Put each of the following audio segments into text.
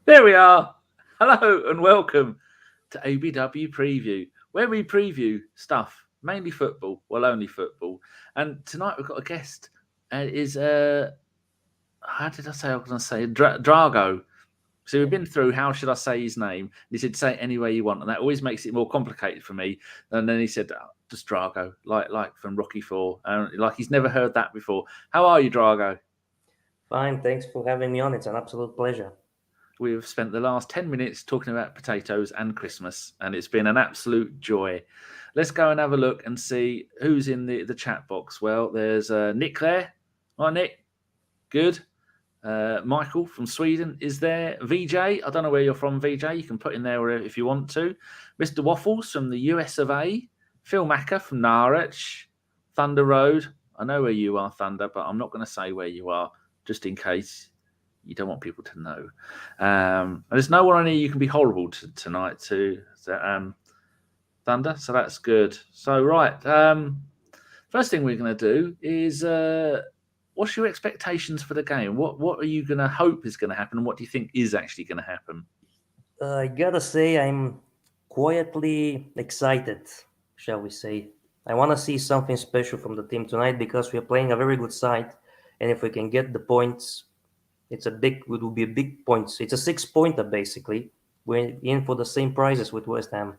There we are. Hello and welcome to ABW Preview, where we preview stuff, mainly football, well, only football. And tonight we've got a guest. How did I say? I was going to say Drago. So we've been through how should I say his name. He said say it any way you want, and that always makes it more complicated for me. And then he said just Drago, like from Rocky IV, like he's never heard that before. How are you, Drago? Fine, thanks for having me on. It's an absolute pleasure. We've spent the last 10 minutes talking about potatoes and Christmas, and it's been an absolute joy. Let's go and have a look and see who's in the chat box. Well, there's Nick there. Hi, Nick. Good. Michael from Sweden is there. VJ, I don't know where you're from, VJ. You can put in there if you want to. Mr. Waffles from the US of A. Phil Macker from Norwich. Thunder Road. I know where you are, Thunder, but I'm not going to say where you are just in case you don't want people to know. There's no one on here you can be horrible tonight to Thunder, so that's good. So, right. First thing we're going to do is... what's your expectations for the game? What are you going to hope is going to happen, and what do you think is actually going to happen? I gotta say, I'm quietly excited, shall we say. I want to see something special from the team tonight because we are playing a very good side, and if we can get the points, it will be a big points. It's a 6-pointer basically. We're in for the same prizes with West Ham.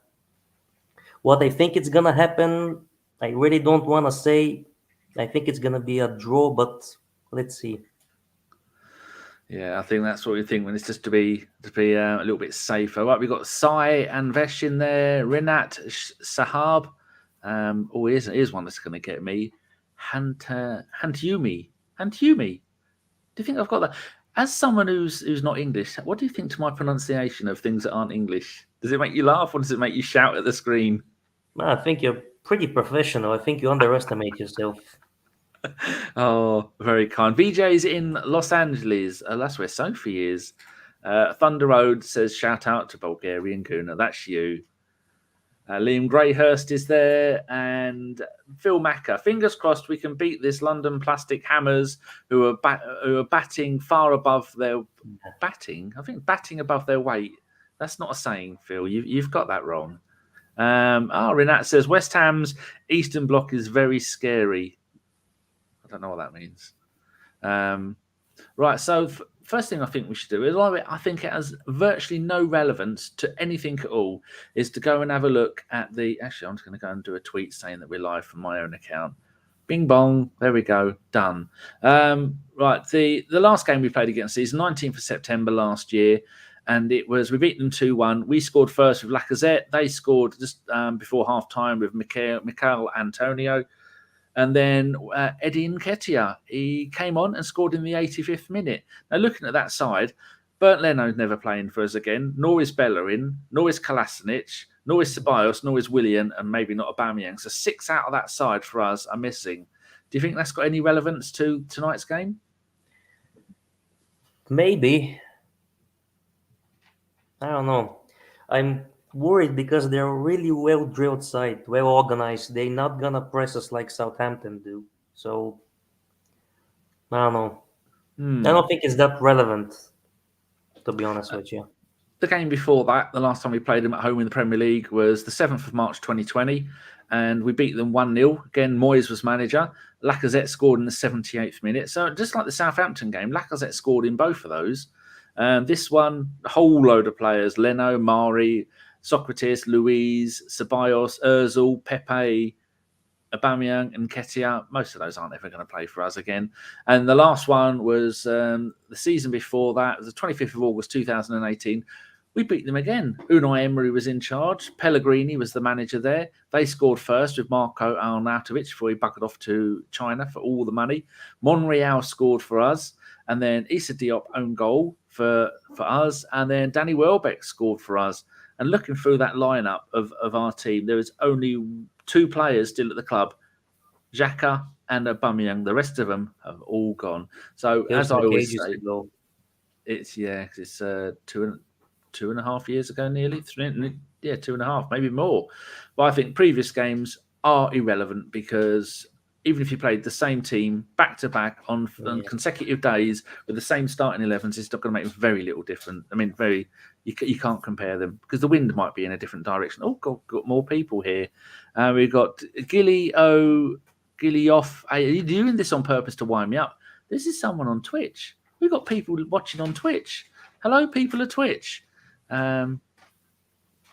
What I think it's gonna happen, I really don't want to say. I think it's gonna be a draw, but let's see. Yeah, I think that's what we think when it's just to be a little bit safer. Right, we've got Sai and Vesh in there, Rinat Sahab. Here's one that's going to get me. Hantumi. Do you think I've got that? As someone who's not English, what do you think to my pronunciation of things that aren't English? Does it make you laugh or does it make you shout at the screen? I think you're pretty professional. I think you underestimate yourself. Oh, very kind. VJ's in Los Angeles. That's where Sophie is. Thunder Road says, shout out to Bulgarian Guna. That's you. Liam Greyhurst is there. And Phil Macker. Fingers crossed we can beat this London Plastic Hammers who are batting far above their... Batting? I think batting above their weight. That's not a saying, Phil. You've got that wrong. Renat says, West Ham's Eastern Bloc is very scary. I don't know what that means. Right, so first thing I think we should do is, I think it has virtually no relevance to anything at all, is to go and have a look at the... Actually, I'm just going to go and do a tweet saying that we're live from my own account. Bing bong, there we go, done. Right, the last game we played against is 19th of September last year, and we beat them 2-1. We scored first with Lacazette. They scored just before half-time with Mikel Antonio. And then Eddie Nketiah, he came on and scored in the 85th minute. Now, looking at that side, Bernd Leno's never playing for us again, nor is Bellerin, nor is Kolasinac, nor is Ceballos, nor is Willian, and maybe not Aubameyang. So 6 out of that side for us are missing. Do you think that's got any relevance to tonight's game? Maybe. I don't know. I'm worried because they're a really well drilled side, well organized. They're not gonna press us like Southampton do. So I don't know. I don't think it's that relevant, to be honest with you. The game before that, the last time we played them at home in the Premier League, was the 7th of March 2020, and we beat them 1-0. Again, Moyes was manager. Lacazette scored in the 78th minute. So just like the Southampton game, Lacazette scored in both of those. This one, a whole load of players: Leno, Mari, Socrates, Luiz, Ceballos, Ozil, Pepe, Aubameyang and Nketiah. Most of those aren't ever going to play for us again. And the last one was the season before that. It was the 25th of August 2018. We beat them again. Unai Emery was in charge. Pellegrini was the manager there. They scored first with Marco Arnautovic before he buggered off to China for all the money. Monreal scored for us. And then Issa Diop own goal for us. And then Danny Welbeck scored for us. And looking through that lineup of our team, there was only 2 players still at the club, Xhaka and Aubameyang. The rest of them have all gone. So as I always say, it's 2.5 years ago, nearly 2.5, maybe more. But I think previous games are irrelevant because even if you played the same team back to back on consecutive days with the same starting 11s, it's not going to make very little difference. I mean, you can't compare them because the wind might be in a different direction. Oh, God, got more people here. We've got Gillioff. Are you doing this on purpose to wind me up? This is someone on Twitch. We've got people watching on Twitch. Hello, people at Twitch.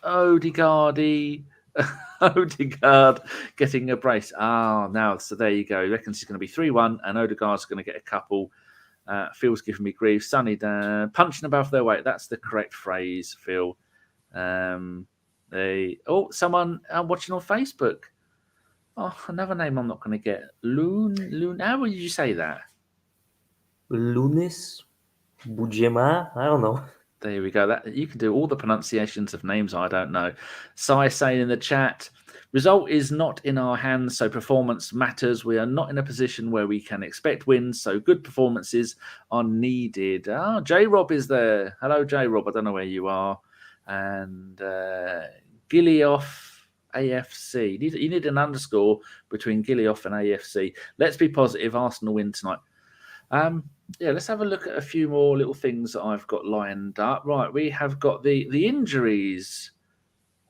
Odegaard getting a brace. Now, so there you go. He reckons he's going to be 3-1 and Odegaard's going to get a couple. Phil's giving me grief. Sunny down, punching above their weight. That's the correct phrase, Phil. Someone watching on Facebook. Oh, another name I'm not going to get. Loon. How would you say that? Lunes? Bujema? I don't know. There we go. That you can do all the pronunciations of names I don't know. Sai saying in the chat, result is not in our hands, so performance matters. We are not in a position where we can expect wins, so good performances are needed. J Rob is there. Hello, J Rob. I don't know where you are. And Gillioff AFC. You need an underscore between Gillioff and AFC. Let's be positive. Arsenal win tonight. Let's have a look at a few more little things that I've got lined up. Right, we have got the injuries.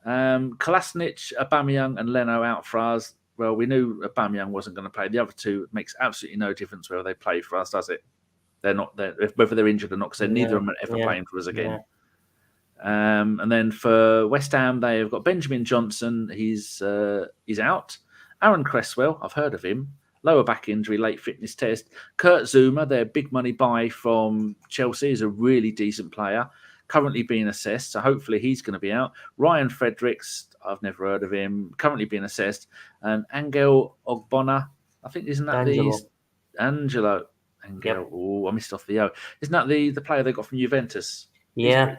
Kolasinac, Aubameyang and Leno out for us. Well, we knew Aubameyang wasn't going to play. The other two, it makes absolutely no difference whether they play for us, does it? They're not there, whether they're injured or not, because neither of them are ever playing for us again. Yeah. And then for West Ham, they have got Benjamin Johnson. He's out. Aaron Cresswell, I've heard of him. Lower back injury, late fitness test. Kurt Zuma, their big money buy from Chelsea, is a really decent player, currently being assessed. So hopefully he's going to be out. Ryan Fredericks, I've never heard of him, currently being assessed. And Angel Ogbonna, I think, isn't that Angelo? Yep. Oh, I missed off the O. Isn't that the player they got from Juventus? Yeah.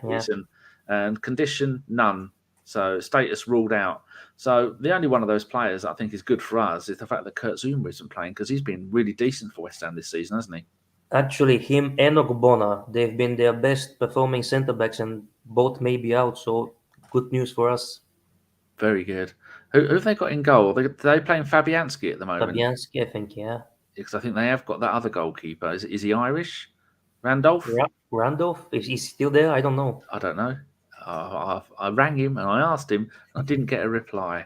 And condition, none. So status ruled out. So the only one of those players I think is good for us is the fact that Kurt Zuma isn't playing, because he's been really decent for West Ham this season, hasn't he? Actually, him and Ogbonna, they've been their best performing centre-backs, and both may be out, so good news for us. Very good. Who have they got in goal? Are they playing Fabianski at the moment? Fabianski, I think, yeah. Because I think they have got that other goalkeeper. Is he Irish? Randolph? Randolph? Is he still there? I don't know. I don't know. I rang him and I asked him. I didn't get a reply.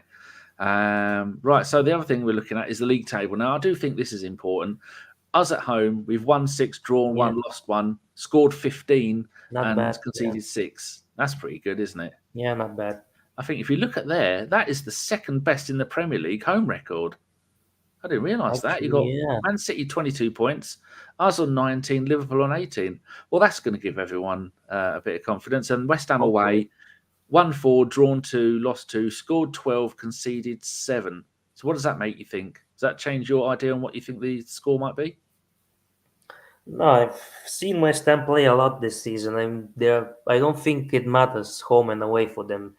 Right, so the other thing we're looking at is the league table. Now, I do think this is important. Us at home, we've won 6, drawn 1, lost 1, scored 15, and conceded 6. That's pretty good, isn't it? Yeah, not bad. I think if you look at there, that is the second best in the Premier League home record. I didn't realise that. You got Man City 22 points, us on 19, Liverpool on 18. Well, that's going to give everyone a bit of confidence. And West Ham away, 1-4, drawn 2, lost 2, scored 12, conceded 7. So what does that make you think? Does that change your idea on what you think the score might be? No, I've seen West Ham play a lot this season, and I don't think it matters home and away for them.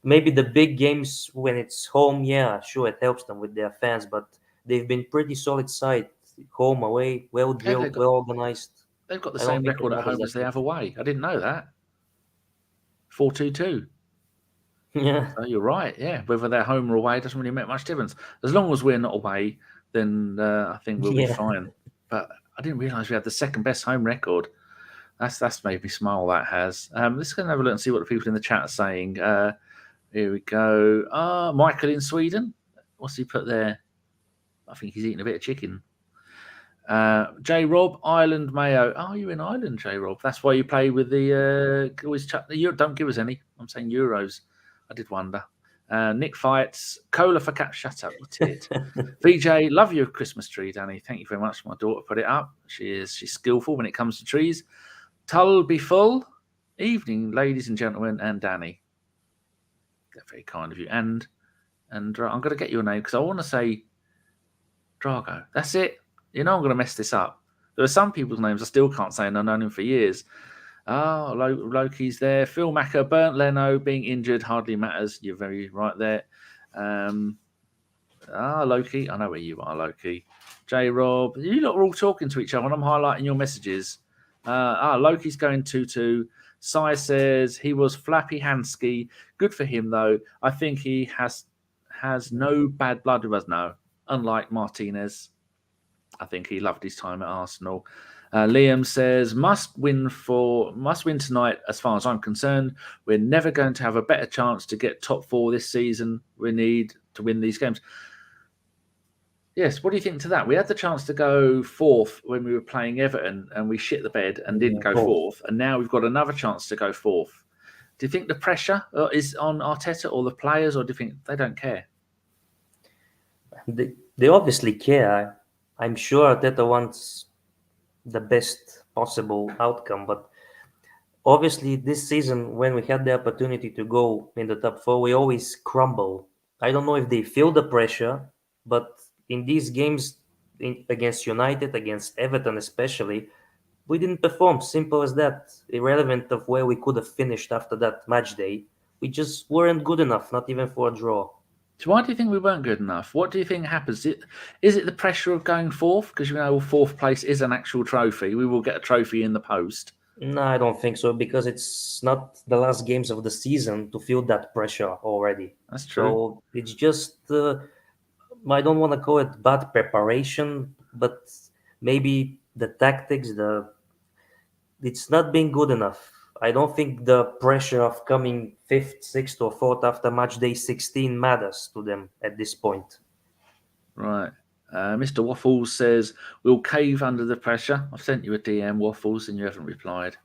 Maybe the big games when it's home, yeah, sure, it helps them with their fans, but they've been pretty solid side, home, away, well drilled, well organized. They've got the same record at home as they have away. I didn't know that. 4-2-2. Yeah. So you're right, yeah. Whether they're home or away doesn't really make much difference. As long as we're not away, then I think we'll be fine. But I didn't realise we had the second best home record. That's made me smile, that has. Let's go and have a look and see what the people in the chat are saying. Here we go. Michael in Sweden. What's he put there? I think he's eating a bit of chicken. J Rob, Ireland Mayo. Oh, you're in Ireland, J Rob. That's why you play with the always don't give us any. I'm saying euros. I did wonder. Nick Fights, cola for cat. Shut up, you tit. VJ, love your Christmas tree, Danny. Thank you very much. My daughter put it up. She's skillful when it comes to trees. Tull be full. Evening, ladies and gentlemen, and Danny. They're very kind of you. And I'm going to get your name because I want to say Drago. That's it. You know I'm going to mess this up. There are some people's names I still can't say, and I've known him for years. Loki's there. Phil Macker, Bernd, Leno being injured hardly matters. You're very right there. Loki. I know where you are, Loki. J Rob. You lot are all talking to each other, and I'm highlighting your messages. Loki's going 2-2. Sai says he was Flappy Hansky. Good for him, though. I think he has no bad blood with us now. unlike Martinez. I think he loved his time at Arsenal. Liam says, must win tonight as far as I'm concerned. We're never going to have a better chance to get top 4 this season. We need to win these games. Yes, what do you think to that? We had the chance to go 4th when we were playing Everton and we shit the bed and didn't go 4th. And now we've got another chance to go 4th. Do you think the pressure is on Arteta or the players, or do you think they don't care? They obviously care. I'm sure Arteta wants the best possible outcome, but obviously this season, when we had the opportunity to go in the top 4, we always crumble. I don't know if they feel the pressure, but in these games against United, against Everton especially, we didn't perform. Simple as that. Irrelevant of where we could have finished after that match day, we just weren't good enough, not even for a draw. So why do you think we weren't good enough? What do you think happens? Is it the pressure of going 4th? Because 4th place is an actual trophy. We will get a trophy in the post. No, I don't think so, because it's not the last games of the season to feel that pressure already. That's true. So it's just, I don't want to call it bad preparation, but maybe the tactics, it's not been good enough. I don't think the pressure of coming 5th, 6th, or 4th after match day 16 matters to them at this point. Right. Mr. Waffles says, we'll cave under the pressure. I've sent you a DM, Waffles, and you haven't replied.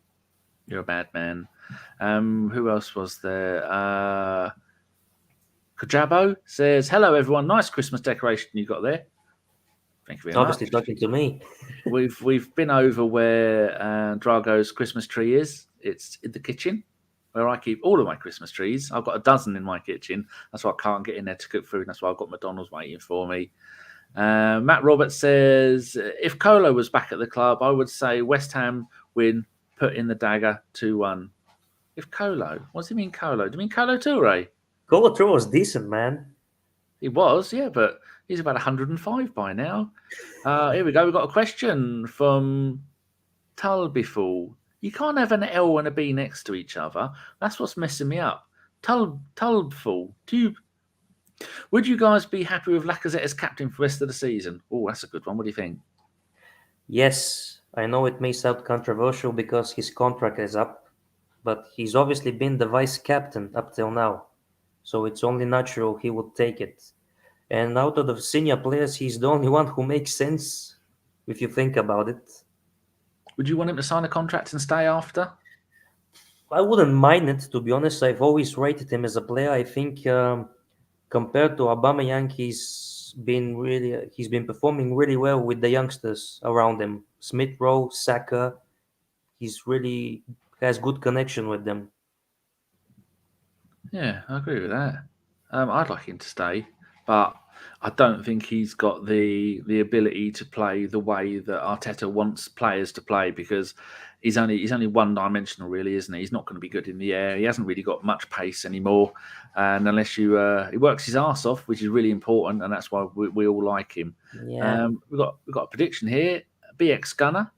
You're a bad man. Who else was there? Kajabo says, hello, everyone. Nice Christmas decoration you got there. Thank you very much. Obviously talking to me. We've been over where Drago's Christmas tree is. It's in the kitchen where I keep all of my Christmas trees. I've got a dozen in my kitchen. That's why I can't get in there to cook food. That's why I've got McDonald's waiting for me. Matt Roberts says, if Kolo was back at the club, I would say West Ham win, put in the dagger 2-1. If Kolo, what does he mean Kolo? Do you mean Kolo Toure? Kolo Toure was decent, man. He was, yeah, but he's about 105 by now. Here we go. We've got a question from Tulbiful. You can't have an L and a B next to each other. That's what's messing me up. Tulbiful. Would you guys be happy with Lacazette as captain for the rest of the season? Oh, that's a good one. What do you think? Yes, I know it may sound controversial because his contract is up, but he's obviously been the vice captain up till now. So it's only natural he would take it. And out of the senior players, he's the only one who makes sense if you think about it. Would you want him to sign a contract and stay after? I wouldn't mind it, to be honest. I've always rated him as a player. I think compared to Aubameyang, he's been performing really well with the youngsters around him. Smith Rowe, Saka, he's really has good connection with them. Yeah, I agree with that. I'd like him to stay, but I don't think he's got the ability to play the way that Arteta wants players to play, because he's only one-dimensional, really, isn't he? He's not going to be good in the air. He hasn't really got much pace anymore, and unless he works his arse off, which is really important, and that's why we all like him. Yeah. We've got a prediction here. BX Gunner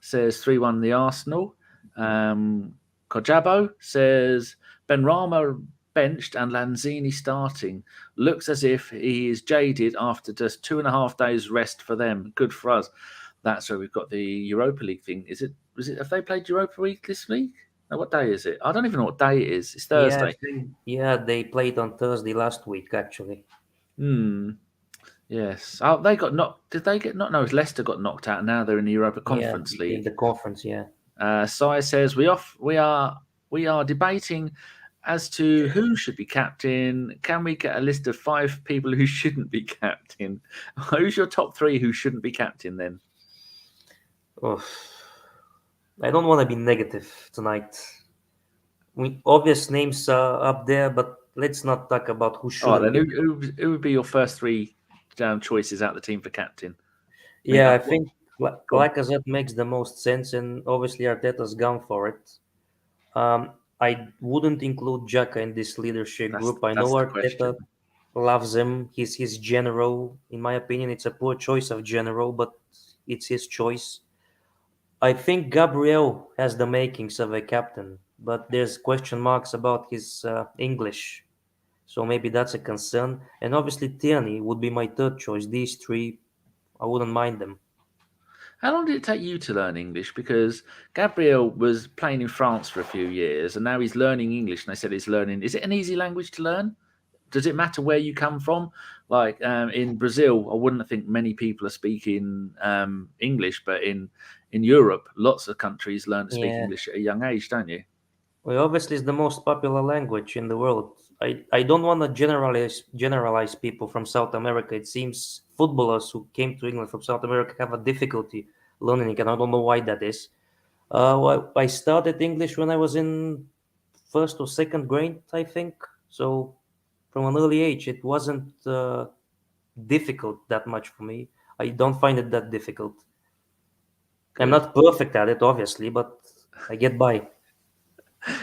says 3-1 the Arsenal. Kojabo says Benrahma benched and Lanzini starting. Looks as if he is jaded after just 2.5 days rest for them. Good for us. That's where we've got the Europa League thing. Have they played Europa League this week? No, what day is it? I don't even know what day it is. It's Thursday. Yeah, they played on Thursday last week, actually. Yes. Oh, they got knocked. Did they get knocked? No, Leicester got knocked out. Now they're in the Europa Conference League. In the conference, yeah. Sai says we are debating as to who should be captain. Can we get a list of 5 people who shouldn't be captain? Who's your top 3 who shouldn't be captain then? Oh, I don't want to be negative tonight. Obvious names are up there, but let's not talk about who should. Who would be your first 3 choices out of the team for captain? Yeah, I think Lacazette makes the most sense, and obviously Arteta's gone for it. I wouldn't include Xhaka in this leadership group. I know Arteta loves him. He's his general. In my opinion, it's a poor choice of general, but it's his choice. I think Gabriel has the makings of a captain, but there's question marks about his English. So maybe that's a concern. And obviously Tierney would be my third choice. These three, I wouldn't mind them. How long did it take you to learn English? Because Gabriel was playing in France for a few years, and now he's learning English. And they said he's learning. Is it an easy language to learn? Does it matter where you come from? Like in Brazil, I wouldn't think many people are speaking English, but in Europe, lots of countries learn to speak Yeah. English at a young age, don't you? Well, obviously it's the most popular language in the world. I don't want to generalize people from South America. It seems footballers who came to England from South America have a difficulty learning it, and I don't know why that is. I started English when I was in first or second grade, I think. So from an early age, it wasn't difficult that much for me. I don't find it that difficult. I'm Good. not perfect at it, obviously, but I get by.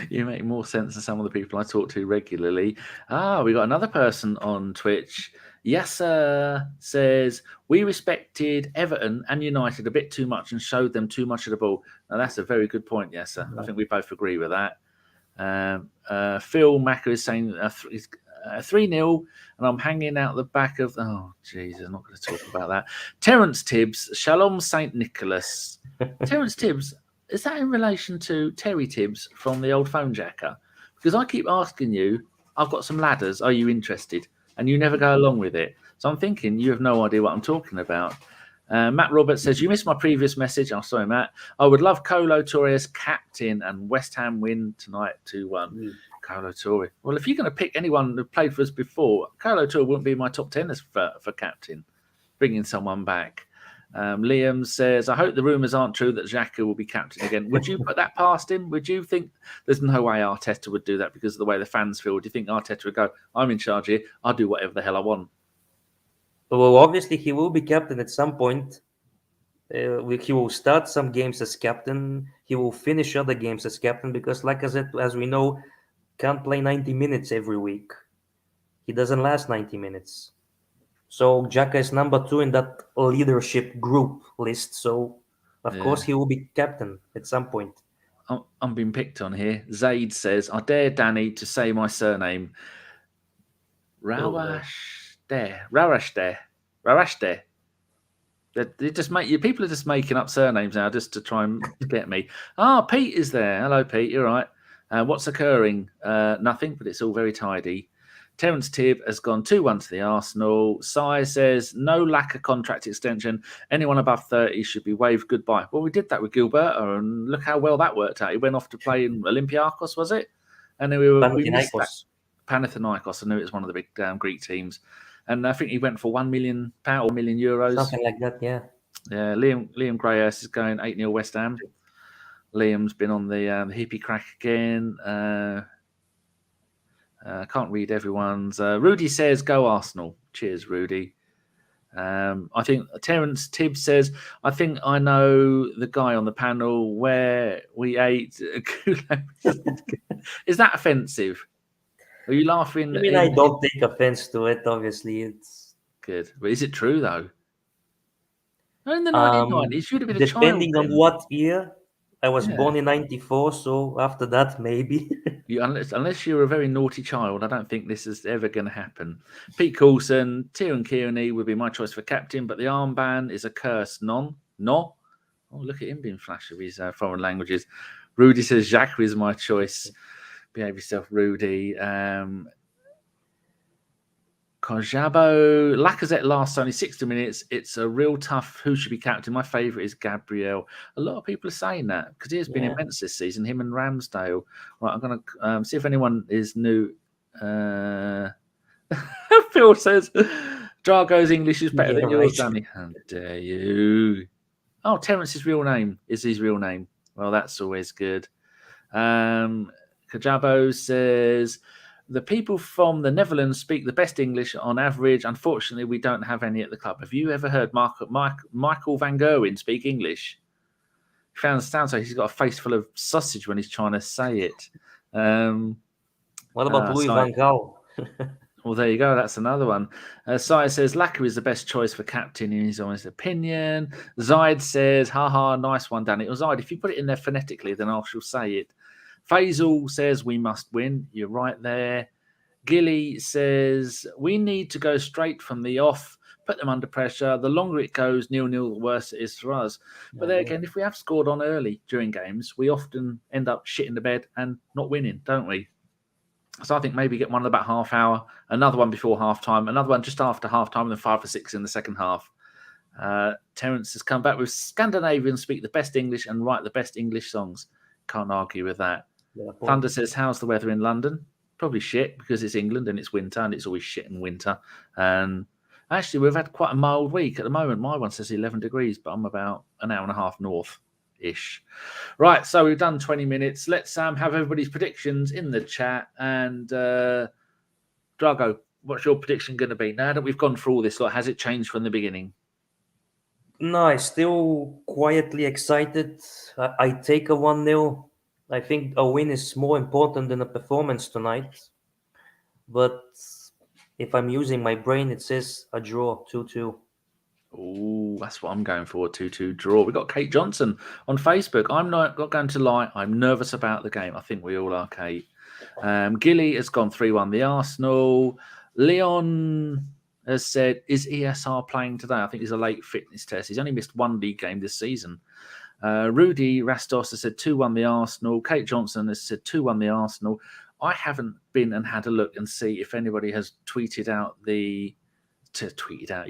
You make more sense than some of the people I talk to regularly. We got another person on Twitch. Yasser says, we respected Everton and United a bit too much and showed them too much of the ball. Now, that's a very good point, Yasser. I think we both agree with that. Phil Macker is saying 3-0, and I'm hanging out the back of... Oh, Jesus, I'm not going to talk about that. Terence Tibbs, Shalom St. Nicholas. Terence Tibbs... Is that in relation to Terry Tibbs from the old phone jacker? Because I keep asking you, I've got some ladders, are you interested? And you never go along with it. So I'm thinking you have no idea what I'm talking about. Matt Roberts says, you missed my previous message. Oh, sorry, Matt. I would love Kolo Toure as captain and West Ham win tonight 2-1. Kolo Toure. Well, if you're going to pick anyone who played for us before, Kolo Toure wouldn't be in my top 10 as for captain. Bringing someone back. Liam says, I hope the rumours aren't true that Xhaka will be captain again. Would you put that past him? Would you think there's no way Arteta would do that because of the way the fans feel? Do you think Arteta would go, I'm in charge here, I'll do whatever the hell I want? Well, obviously he will be captain at some point. He will start some games as captain. He will finish other games as captain because, like I said, as we know, can't play 90 minutes every week. He doesn't last 90 minutes. So Xhaka is number 2 in that leadership group list. So, of course, he will be captain at some point. I'm being picked on here. Zaid says, I dare Danny to say my surname. Rawashde. They just make you. People are just making up surnames now just to try and get me. Pete is there. Hello, Pete. You're right. What's occurring? Nothing, but it's all very tidy. Terence Tibb has gone 2-1 to the Arsenal. Sai says, no lack of contract extension. Anyone above 30 should be waved goodbye. Well, we did that with Gilberto, and look how well that worked out. He went off to play in Olympiacos, was it? And then we missed that. Panathinaikos. I knew it was one of the big Greek teams. And I think he went for €1 million or €1 million. Something like that, yeah. Yeah, Liam Grayhurst is going 8-0 West Ham. Liam's been on the hippie crack again. Can't read everyone's. Rudy says, go Arsenal. Cheers, Rudy. I think Terence Tibbs says, I think I know the guy on the panel where we ate. Is that offensive? Are you laughing? I mean, I don't take offense to it, obviously. It's good. But is it true, though? In the 1990s, should have been a child. Depending on what year. I was born in 94, so after that, maybe. Unless you're a very naughty child, I don't think this is ever going to happen. Pete Coulson, Kieran would be my choice for captain, but the armband is a curse. No. Oh, look at him being flash of his foreign languages. Rudy says, Xhaka is my choice. Behave yourself, Rudy. Kojabo, Lacazette lasts only 60 minutes. It's a real tough who should be captain. My favourite is Gabriel. A lot of people are saying that because he has been immense this season, him and Ramsdale. Right, I'm going to see if anyone is new. Phil says, Drago's English is better than yours, Danny. How dare you? Oh, Terence's real name is his real name. Well, that's always good. Kajabo says, the people from the Netherlands speak the best English on average. Unfortunately, we don't have any at the club. Have you ever heard Michael Van Gerwen speak English? Sounds like he's got a face full of sausage when he's trying to say it. What about Louis van Gaal? Well, there you go. That's another one. Sai says, Laka is the best choice for captain in his honest opinion. Zaid says, haha, nice one, Danny. Well, Zaid, if you put it in there phonetically, then I shall say it. Faisal says, we must win. You're right there. Gilly says, we need to go straight from the off, put them under pressure. The longer it goes, 0-0, the worse it is for us. But there again, if we have scored on early during games, we often end up shitting the bed and not winning, don't we? So I think maybe get one in about half hour, another one before half time, another one just after half time, and then 5 or 6 in the second half. Terence has come back with Scandinavians speak the best English and write the best English songs. Can't argue with that. Yeah, Thunder says, how's the weather in London? Probably shit because it's England and it's winter and it's always shit in winter. And actually, we've had quite a mild week at the moment. My one says 11 degrees, but I'm about an hour and a half north-ish. Right, so we've done 20 minutes. Let's have everybody's predictions in the chat. And Drago, what's your prediction going to be? Now that we've gone through all this, has it changed from the beginning? No, I'm still quietly excited. I take a 1-0. I think a win is more important than a performance tonight. But if I'm using my brain, it says a draw, 2-2. Oh, that's what I'm going for, 2-2 draw. We've got Kate Johnson on Facebook. I'm not going to lie. I'm nervous about the game. I think we all are, Kate. Gilly has gone 3-1 the Arsenal. Leon has said, is ESR playing today? I think he's a late fitness test. He's only missed one league game this season. Rudy Rastos has said 2-1 the Arsenal. Kate Johnson has said 2-1 the Arsenal. I haven't been and had a look and see if anybody has tweeted out you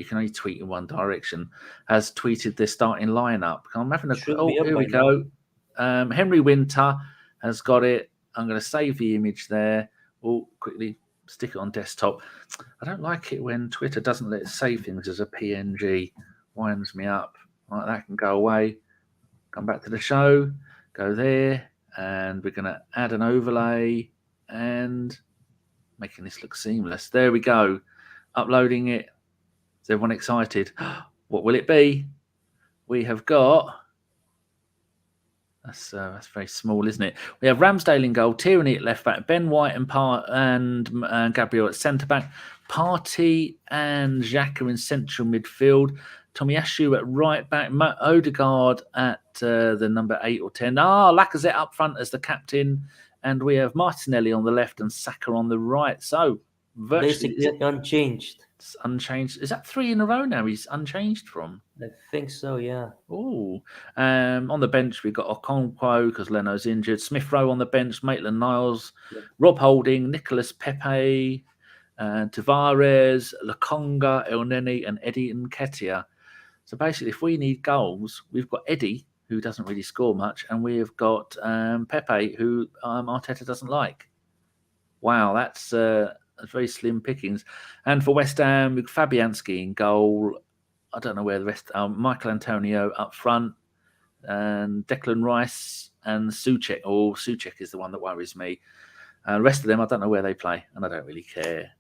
can only tweet in one direction, has tweeted the starting lineup. I'm having a here we go. Henry Winter has got it. I'm going to save the image there. We'll quickly stick it on desktop. I don't like it when Twitter doesn't let it save things as a PNG. Winds me up. Right, that can go away. Come back to the show, go there, and we're going to add an overlay and making this look seamless. There we go. Uploading it. Is everyone excited? What will it be? We have got... That's very small, isn't it? We have Ramsdale in goal, Tierney at left back, Ben White and Gabriel at centre back, Partey and Xhaka in central midfield, Tomiyasu at right back, Odegaard at the number 8 or 10. Lacazette up front as the captain, and we have Martinelli on the left and Saka on the right. So virtually basically unchanged. It's unchanged. Is that 3 in a row now? He's unchanged from. I think so, yeah. Oh, on the bench we've got Okonkwo because Leno's injured. Smith Rowe on the bench, Maitland-Niles, Rob Holding, Nicholas Pepe, Tavares, Lokonga, El Neni, and Eddie Nketiah. So basically, if we need goals, we've got Eddie, who doesn't really score much, and we've got Pepe, who Arteta doesn't like. Wow, that's very slim pickings. And for West Ham, with Fabianski in goal. I don't know where the rest are. Michael Antonio up front, and Declan Rice and Souček. Oh, Souček is the one that worries me. The rest of them, I don't know where they play, and I don't really care.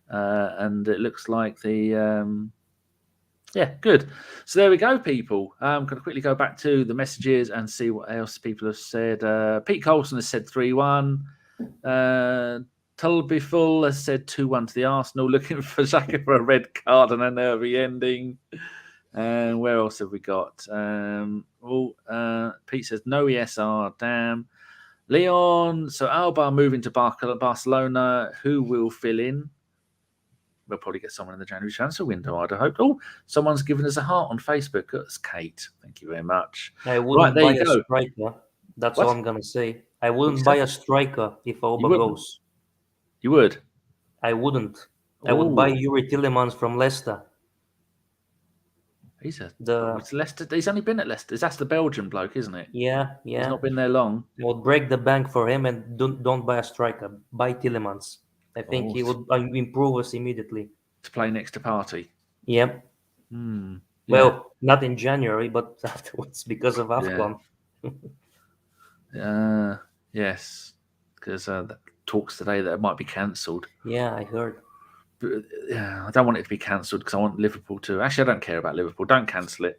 And it looks like yeah, good. So there we go, people. I'm going to quickly go back to the messages and see what else people have said. Pete Colson has said 3-1. Tulbyful has said 2-1 to the Arsenal, looking for Xhaka for a red card and a nervy ending. And where else have we got? Pete says no ESR, damn. Leon, so Alba moving to Barcelona. Who will fill in? We'll probably get someone in the January transfer window, I'd hope. Oh, someone's given us a heart on Facebook. That's Kate. Thank you very much. I wouldn't buy a striker. That's all I'm going to say. I wouldn't buy a striker if Alba goes. You would? I wouldn't. I would buy Yuri Tillemans from Leicester. It's Leicester. He's only been at Leicester. That's the Belgian bloke, isn't it? Yeah. He's not been there long. I would break the bank for him and don't buy a striker. Buy Tillemans. I think he would improve us immediately. To play next to Partey? Yep. Well, not in January, but afterwards because of AFCON. Yes. Because talks today that it might be cancelled. Yeah, I heard. But, I don't want it to be cancelled because I want Liverpool to. Actually, I don't care about Liverpool. Don't cancel it.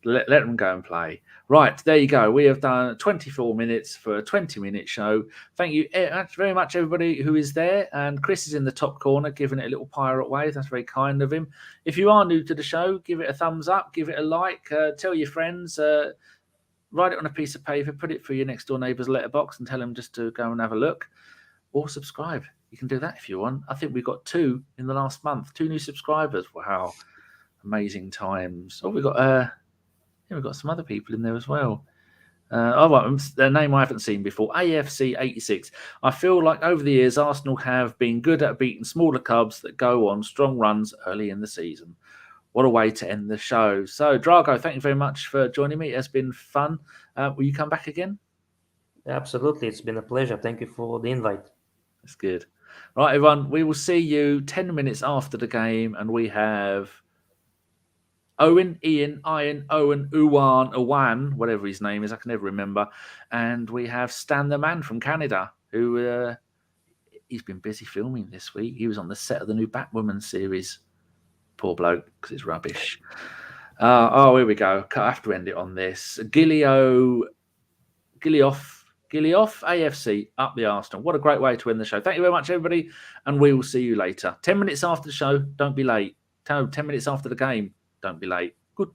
Let them go and play. Right, there you go. We have done 24 minutes for a 20-minute show. Thank you very much, everybody who is there. And Chris is in the top corner, giving it a little pirate wave. That's very kind of him. If you are new to the show, give it a thumbs up, give it a like, tell your friends, write it on a piece of paper, put it through your next door neighbour's letterbox and tell them just to go and have a look. Or subscribe. you can do that if you want. I think we've got 2 in the last month, 2 new subscribers. Wow, amazing times. Oh, we've got some other people in there as well. The name I haven't seen before, AFC 86. I feel like over the years, Arsenal have been good at beating smaller clubs that go on strong runs early in the season. What a way to end the show. So, Drago, thank you very much for joining me. It's been fun. Will you come back again? Absolutely. It's been a pleasure. Thank you for the invite. That's good. Right, everyone, we will see you 10 minutes after the game, and we have Owen, Ian, Owen, Owan, whatever his name is, I can never remember. And we have Stan the Man from Canada, who he's been busy filming this week. He was on the set of the new Batwoman series. Poor bloke, because it's rubbish. Here we go. I have to end it on this. Gilioff AFC up the Arsenal. What a great way to end the show. Thank you very much, everybody, and we will see you later. 10 minutes after the show, don't be late. 10 minutes after the game, don't be late.